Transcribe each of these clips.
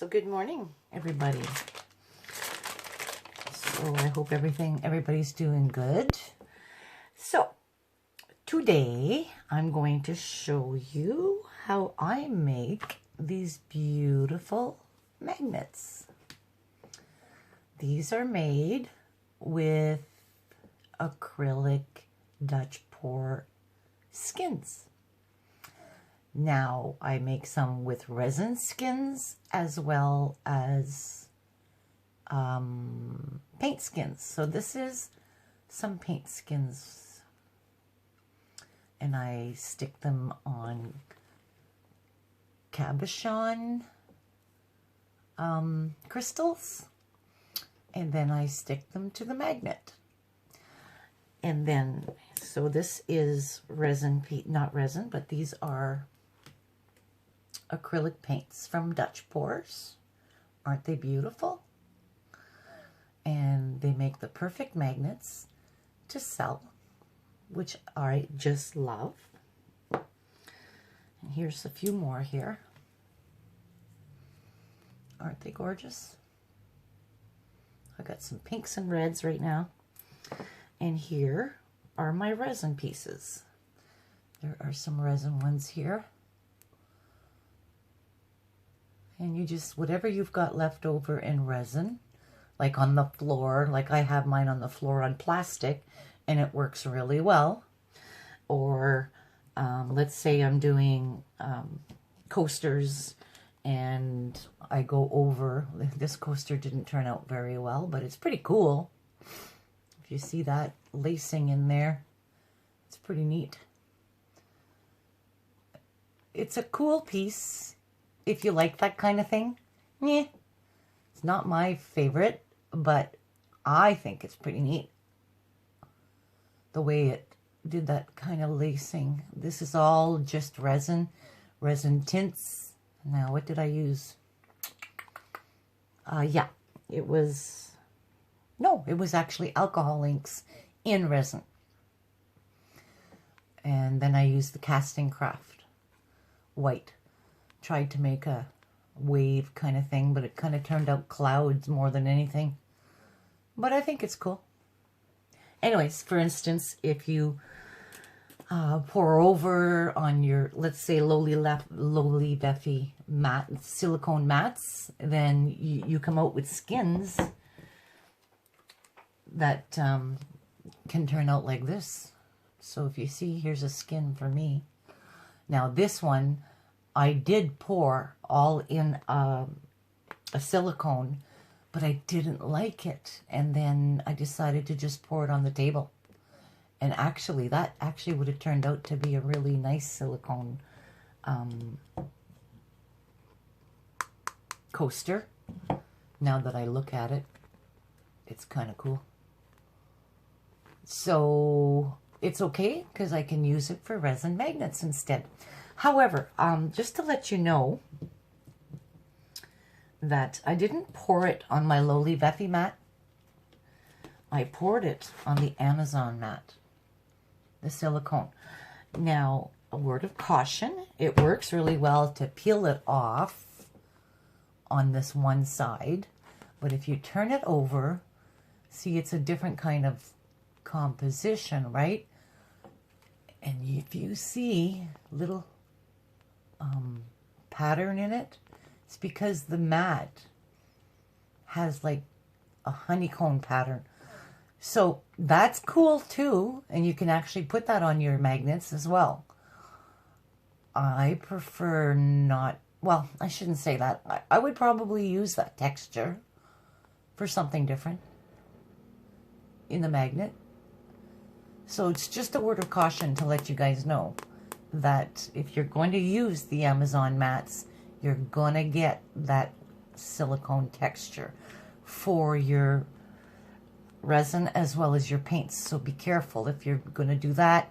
So good morning, everybody. So I hope everybody's doing good. So today I'm going to show you how I make these beautiful magnets. These are made with acrylic Dutch pour skins. Now, I make some with resin skins as well as paint skins. So this is some paint skins. And I stick them on cabochon crystals. And then I stick them to the magnet. And then, so this is resin, not resin, but these are acrylic paints from Dutch Pours. Aren't they beautiful? And they make the perfect magnets to sell, which I just love. And here's a few more here. Aren't they gorgeous? I got some pinks and reds right now. And here are my resin pieces. There are some resin ones here. And you just, whatever you've got left over in resin, like on the floor, like I have mine on the floor on plastic, and it works really well. Or let's say I'm doing coasters and I go over, this coaster didn't turn out very well, but it's pretty cool. If you see that lacing in there, it's pretty neat. It's a cool piece. If you like that kind of thing, it's not my favorite, but I think it's pretty neat. The way it did that kind of lacing. This is all just resin tints. Now, what did I use? Yeah, it was actually alcohol inks in resin. And then I used the Casting Craft white. Tried to make a wave kind of thing, but it kind of turned out clouds more than anything. But I think it's cool. Anyways, for instance, if you pour over on your, let's say, Lowly Beffy mat, silicone mats, then you come out with skins that can turn out like this. So if you see, here's a skin for me. Now this one, I did pour all in a silicone, but I didn't like it. And then I decided to just pour it on the table. And actually, that actually would have turned out to be a really nice silicone coaster. Now that I look at it, it's kind of cool. So it's okay because I can use it for resin magnets instead. However, just to let you know that I didn't pour it on my Lowly Beffy mat. I poured it on the Amazon mat, the silicone. Now, a word of caution, it works really well to peel it off on this one side, but if you turn it over, see, it's a different kind of composition, right? And if you see little pattern in it, it's because the mat has like a honeycomb pattern. So that's cool too, and you can actually put that on your magnets as well. I prefer not, well, I shouldn't say that. I would probably use that texture for something different in the magnet. So it's just a word of caution to let you guys know that if you're going to use the Amazon mats, you're going to get that silicone texture for your resin as well as your paints. So be careful if you're going to do that.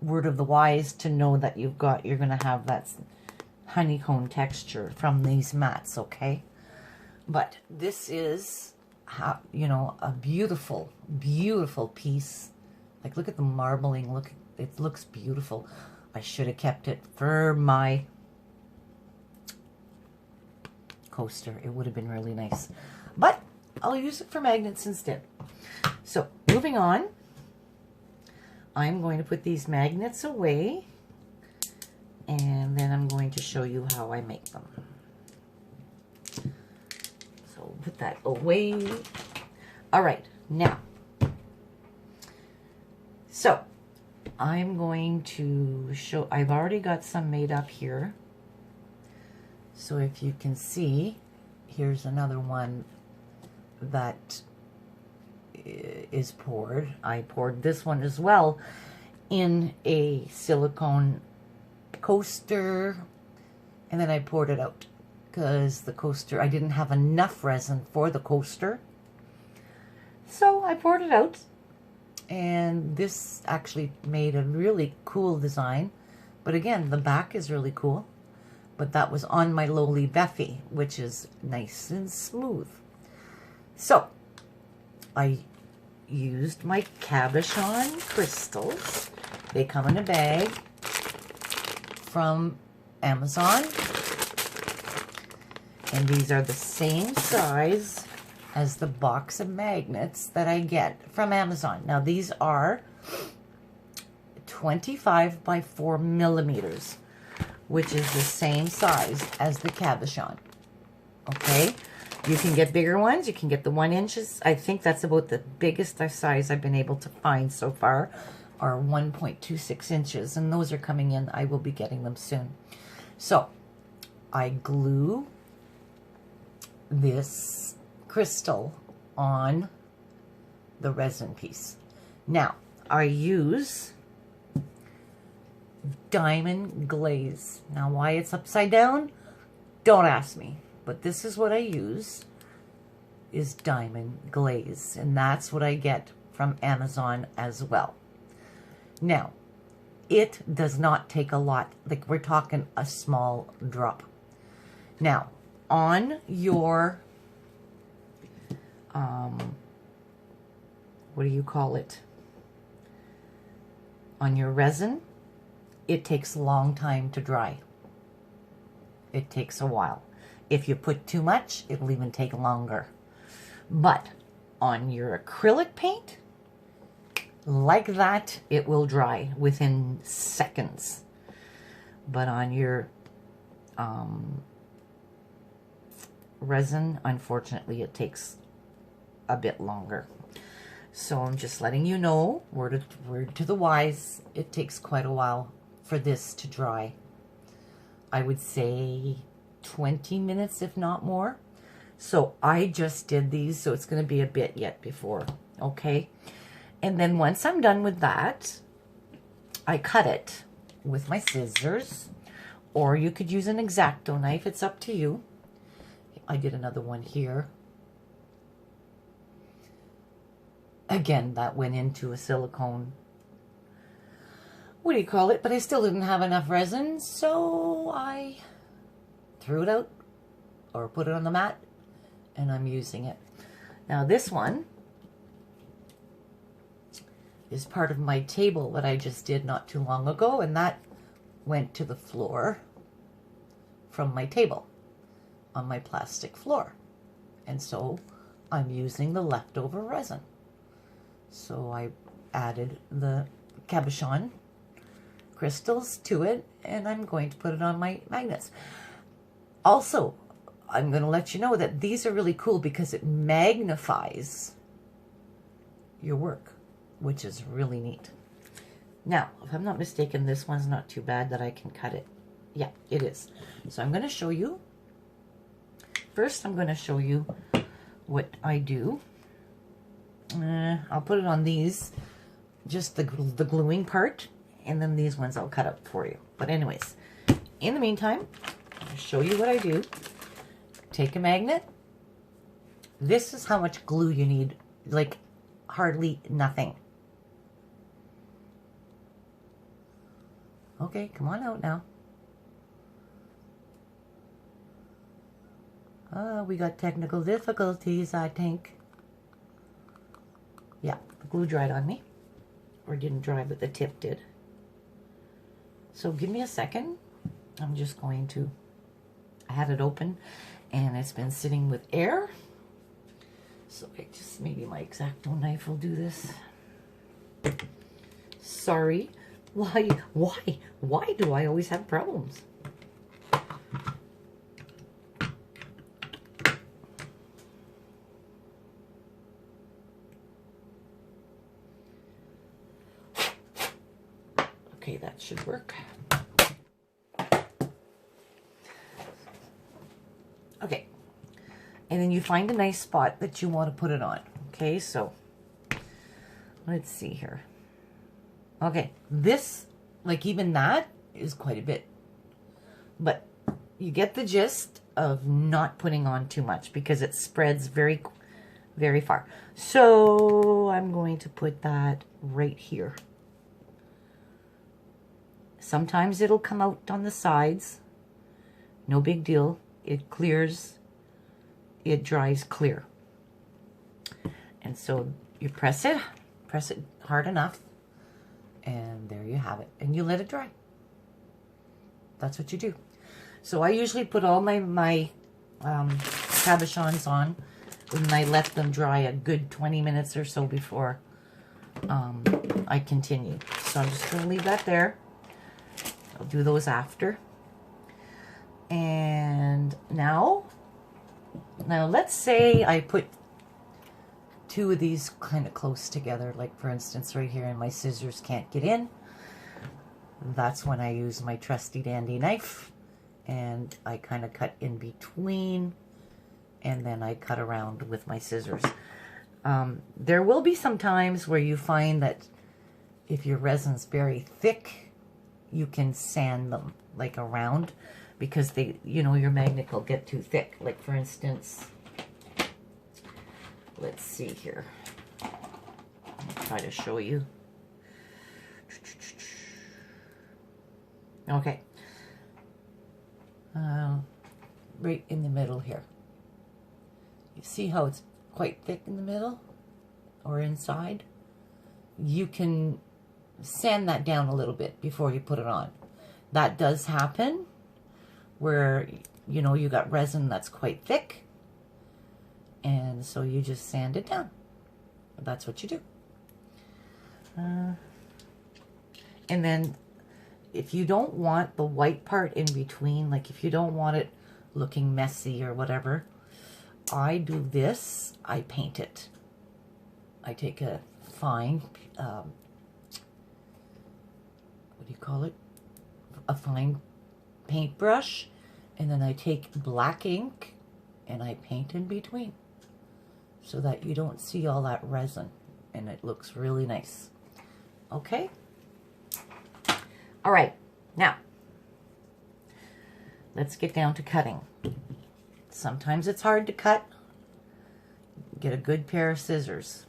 Word of the wise to know that you're going to have that honeycomb texture from these mats, okay? But this is, you know, a beautiful, beautiful piece. Like, look at the marbling. Look, it looks beautiful. I should have kept it for my coaster. It would have been really nice. But I'll use it for magnets instead. So moving on, I'm going to put these magnets away, and then I'm going to show you how I make them. So put that away. All right, now, so I'm going to show, I've already got some made up here. So if you can see, here's another one that is poured. I poured this one as well in a silicone coaster, and then I poured it out because the coaster, I didn't have enough resin for the coaster. So I poured it out, and this actually made a really cool design. But again, the back is really cool. But that was on my Lowly Beffy, which is nice and smooth. So I used my cabochon crystals. They come in a bag from Amazon. And these are the same size as the box of magnets that I get from Amazon. Now these are 25 by 4 millimeters, which is the same size as the cabochon. Okay? You can get bigger ones. You can get the 1 inches. I think that's about the biggest size I've been able to find so far, are 1.26 inches. And those are coming in. I will be getting them soon. So, I glue this crystal on the resin piece. Now, I use diamond glaze. Now, why it's upside down, don't ask me. But this is what I use, is diamond glaze. And that's what I get from Amazon as well. Now, it does not take a lot. Like, we're talking a small drop. Now, on your, what do you call it? On your resin, it takes a long time to dry. It takes a while. If you put too much, it'll even take longer. But on your acrylic paint, like that, it will dry within seconds. But on your resin, unfortunately, it takes a bit longer. So I'm just letting you know, word to the wise, it takes quite a while for this to dry. I would say 20 minutes, if not more. So I just did these, so it's going to be a bit yet before, okay? And then once I'm done with that, I cut it with my scissors, or you could use an X-Acto knife. It's up to you. I did another one here. Again, that went into a silicone, what do you call it? But I still didn't have enough resin, so I threw it out or put it on the mat, and I'm using it. Now this one is part of my table that I just did not too long ago, and that went to the floor from my table on my plastic floor. And so I'm using the leftover resin. So I added the cabochon crystals to it, and I'm going to put it on my magnets. Also, I'm going to let you know that these are really cool because it magnifies your work, which is really neat. Now, if I'm not mistaken, this one's not too bad that I can cut it. Yeah, it is. So I'm going to show you. First, I'm going to show you what I do. I'll put it on these, just the gluing part, and then these ones I'll cut up for you. But anyways, in the meantime, I'll show you what I do. Take a magnet. This is how much glue you need, like hardly nothing. Okay, come on out now. We got technical difficulties, I think. Yeah, the glue dried on me. Or didn't dry, but the tip did. So give me a second. I'm just going to, I had it open, And it's been sitting with air. So I just, maybe my X-Acto knife will do this. Sorry. Why do I always have problems? Okay, that should work. Okay. And then you find a nice spot that you want to put it on. Okay, so let's see here. Okay, this, like even that, is quite a bit. But you get the gist of not putting on too much because it spreads very, very far. So I'm going to put that right here. Sometimes it'll come out on the sides. No big deal. It clears. It dries clear. And so you press it hard enough, and there you have it. And you let it dry. That's what you do. So I usually put all my cabochons on, and I let them dry a good 20 minutes or so before I continue. So I'm just going to leave that there. I'll do those after. And now let's say I put two of these kind of close together, like for instance right here, and my scissors can't get in. That's when I use my trusty dandy knife, and I kind of cut in between, and then I cut around with my scissors. There will be some times where you find that if your resin's very thick, you can sand them like around, because they, your magnet will get too thick. Like for instance, let's see here. I'll try to show you. Okay. Right in the middle here. You see how it's quite thick in the middle or inside? You can sand that down a little bit before you put it on. That does happen where, you got resin that's quite thick, and so you just sand it down. That's what you do. And then if you don't want the white part in between, like if you don't want it looking messy or whatever, I do this. I paint it. I take a fine, what do you call it? A fine paintbrush, and then I take black ink and I paint in between so that you don't see all that resin, and it looks really nice. Okay? All right, now let's get down to cutting. Sometimes it's hard to cut. Get a good pair of scissors.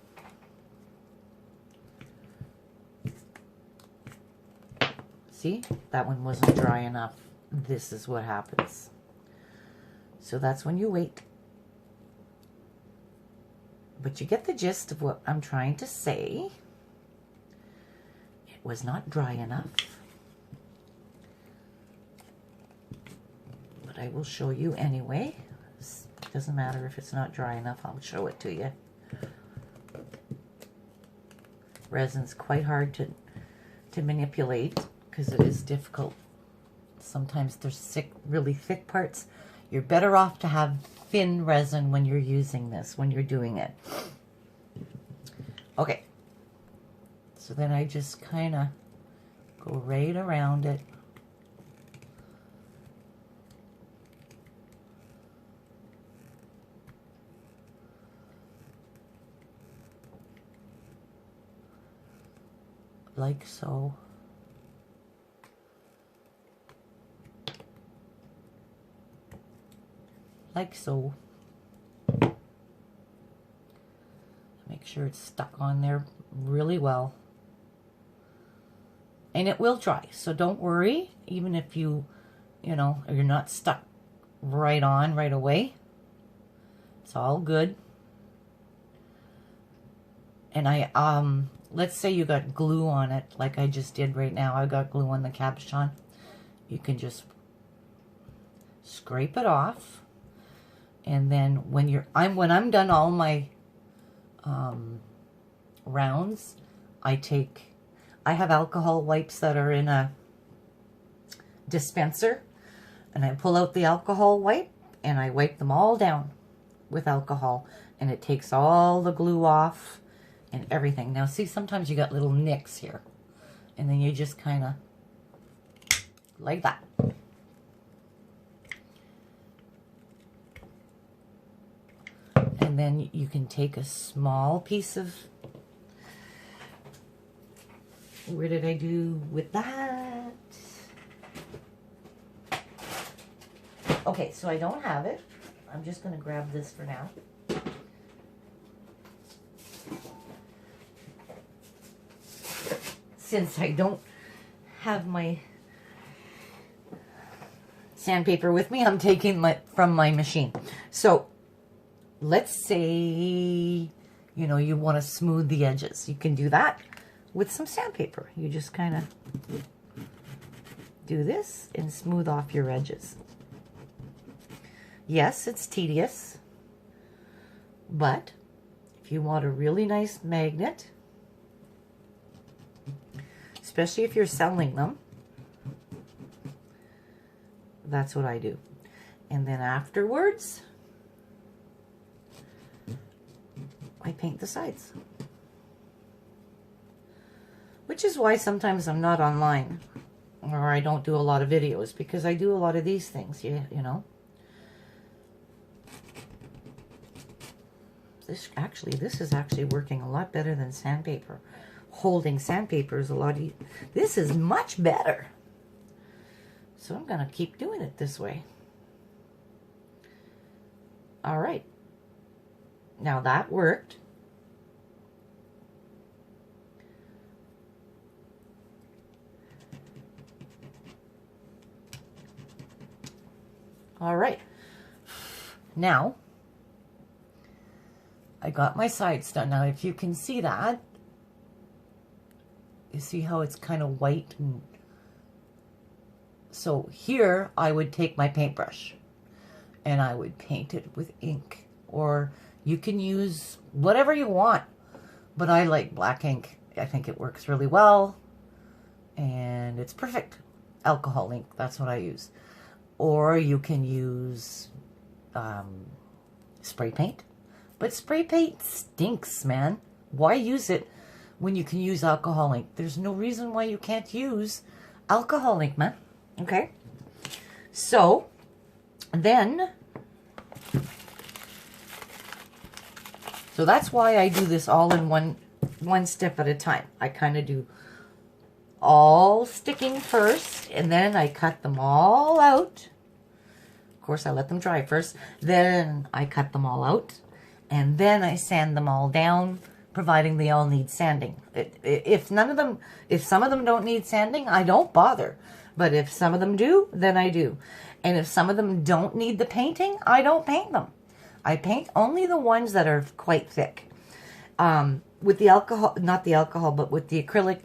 See, that one wasn't dry enough. This is what happens. So that's when you wait. But you get the gist of what I'm trying to say. It was not dry enough. But I will show you anyway. It doesn't matter if it's not dry enough, I'll show it to you. Resin's quite hard to manipulate because it is difficult. Sometimes there's really thick parts. You're better off to have thin resin when you're using this, when you're doing it. Okay. So then I just kind of go right around it. Like so. Like so. Make sure it's stuck on there really well. And it will dry, so don't worry, even if you're not stuck right on right away. It's all good. And let's say you got glue on it, like I just did right now. I got glue on the cabochon. You can just scrape it off. And then when I'm done all my rounds, I have alcohol wipes that are in a dispenser, and I pull out the alcohol wipe and I wipe them all down with alcohol, and it takes all the glue off and everything. Now see, sometimes you got little nicks here, and then you just kind of like that. And then you can take a small piece of, where did I do with that? Okay, so I don't have it. I'm just going to grab this for now. Since I don't have my sandpaper with me, I'm taking from my machine. So let's say, you know, you want to smooth the edges. You can do that with some sandpaper. You just kind of do this and smooth off your edges. Yes, it's tedious, but if you want a really nice magnet, especially if you're selling them, that's what I do. And then afterwards, I paint the sides. Which is why sometimes I'm not online, or I don't do a lot of videos, because I do a lot of these things, you know. This is actually working a lot better than sandpaper. Holding sandpaper is a lot easier. This is much better. So I'm going to keep doing it this way. All right. Now that worked. All right. Now, I got my sides done. Now, if you can see that, you see how it's kind of white? And so here, I would take my paintbrush and I would paint it with ink. Or you can use whatever you want. But I like black ink. I think it works really well. And it's perfect. Alcohol ink, that's what I use. Or you can use spray paint. But spray paint stinks, man. Why use it when you can use alcohol ink? There's no reason why you can't use alcohol ink, man. Okay? So, then, so that's why I do this all in one step at a time. I kind of do all sticking first, and then I cut them all out. Of course, I let them dry first. Then I cut them all out. And then I sand them all down, providing they all need sanding. If some of them don't need sanding, I don't bother. But if some of them do, then I do. And if some of them don't need the painting, I don't paint them. I paint only the ones that are quite thick. With the alcohol, not the alcohol, but with the acrylic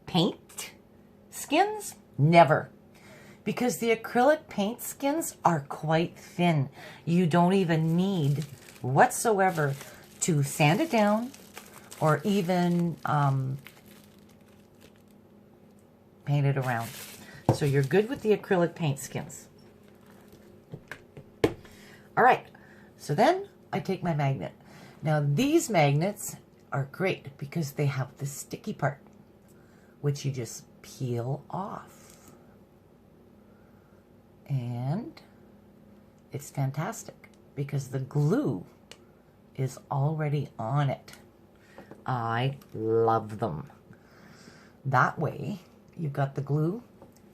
paint skins, never. Because the acrylic paint skins are quite thin. You don't even need whatsoever to sand it down or even paint it around. So you're good with the acrylic paint skins. All right, so then I take my magnet. Now these magnets are great because they have the sticky part, which you just peel off. And it's fantastic because the glue is already on it. I love them. That way, you've got the glue,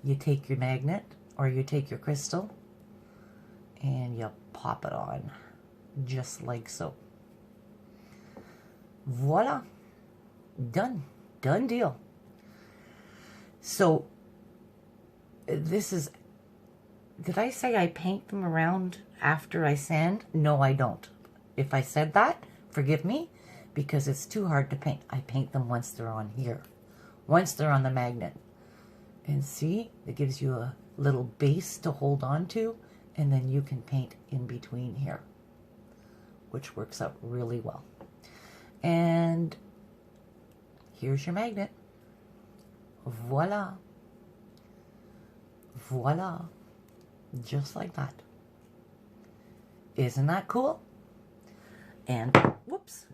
you take your magnet or you take your crystal and you pop it on just like so. Voila. Done. Done deal. So, this is... Did I say I paint them around after I sand? No, I don't. If I said that, forgive me, because it's too hard to paint. I paint them once they're on here. Once they're on the magnet. And see, it gives you a little base to hold on to, and then you can paint in between here, which works out really well. And here's your magnet. Voila. Voila. Just like that. Isn't that cool? And, whoops.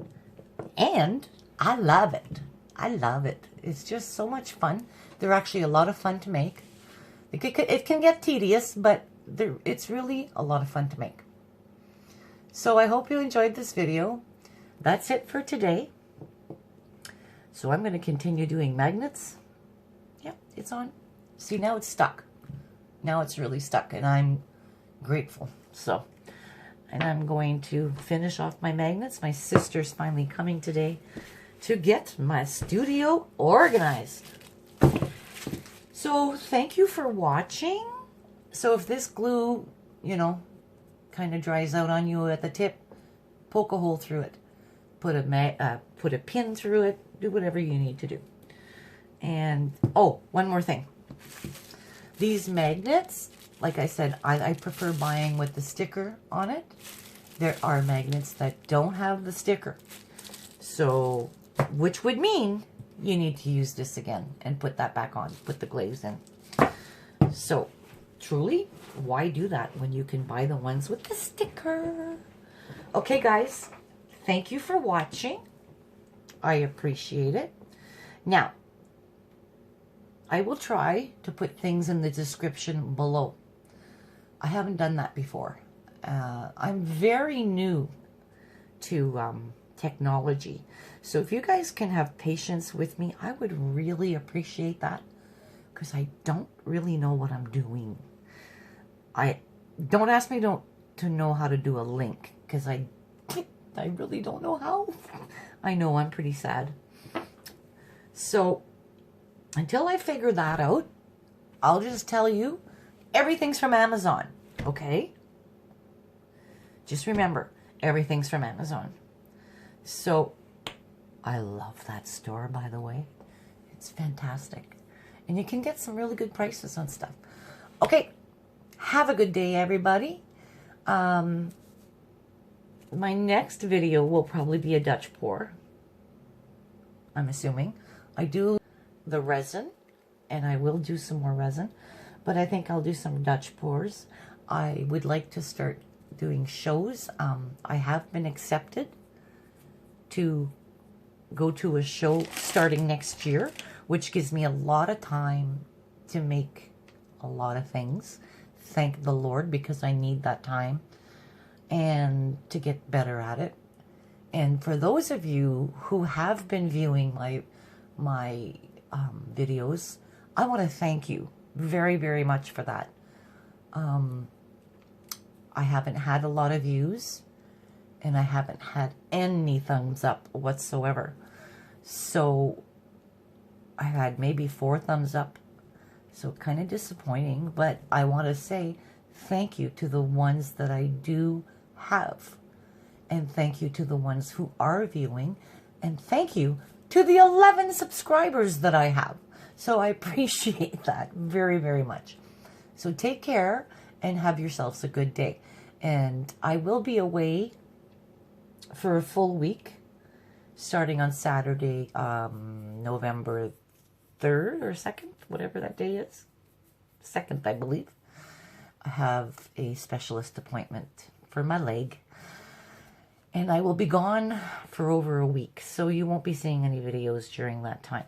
And I love it. I love it. It's just so much fun. They're actually a lot of fun to make. It can get tedious, but it's really a lot of fun to make. So I hope you enjoyed this video. That's it for today. So I'm going to continue doing magnets. Yep, it's on. See, now it's stuck. Now it's really stuck, and I'm grateful. So, and I'm going to finish off my magnets. My sister's finally coming today to get my studio organized. So thank you for watching. So if this glue, you know, kind of dries out on you at the tip, poke a hole through it. Put a pin through it. Do whatever you need to do. And, oh, one more thing. These magnets, like I said, I prefer buying with the sticker on it. There are magnets that don't have the sticker. So, which would mean you need to use this again and put that back on. Put the glaze in. So, truly, why do that when you can buy the ones with the sticker? Okay, guys. Thank you for watching. I appreciate it. Now, I will try to put things in the description below. I haven't done that before. I'm very new to technology. So if you guys can have patience with me, I would really appreciate that, because I don't really know what I'm doing. Don't ask me to know how to do a link, because I really don't know how. I know, I'm pretty sad. So until I figure that out, I'll just tell you, everything's from Amazon, okay? Just remember, everything's from Amazon. So, I love that store, by the way. It's fantastic. And you can get some really good prices on stuff. Okay, have a good day, everybody. My next video will probably be a Dutch pour, I'm assuming. I do the resin, and I will do some more resin, but I think I'll do some Dutch pours. I would like to start doing shows. I have been accepted to go to a show starting next year, which gives me a lot of time to make a lot of things. Thank the Lord, because I need that time and to get better at it. And for those of you who have been viewing my videos, I want to thank you very, very much for that. I haven't had a lot of views, and I haven't had any thumbs up whatsoever. So I had maybe 4 thumbs up. So kind of disappointing, but I want to say thank you to the ones that I do have. And thank you to the ones who are viewing. And thank you to the 11 subscribers that I have. So I appreciate that very, very much. So take care and have yourselves a good day. And I will be away for a full week, starting on Saturday, November 3rd or 2nd, whatever that day is. 2nd, I believe. I have a specialist appointment for my leg. And I will be gone for over a week. So you won't be seeing any videos during that time.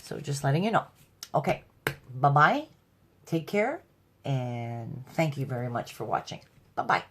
So just letting you know. Okay. Bye-bye. Take care. And thank you very much for watching. Bye-bye.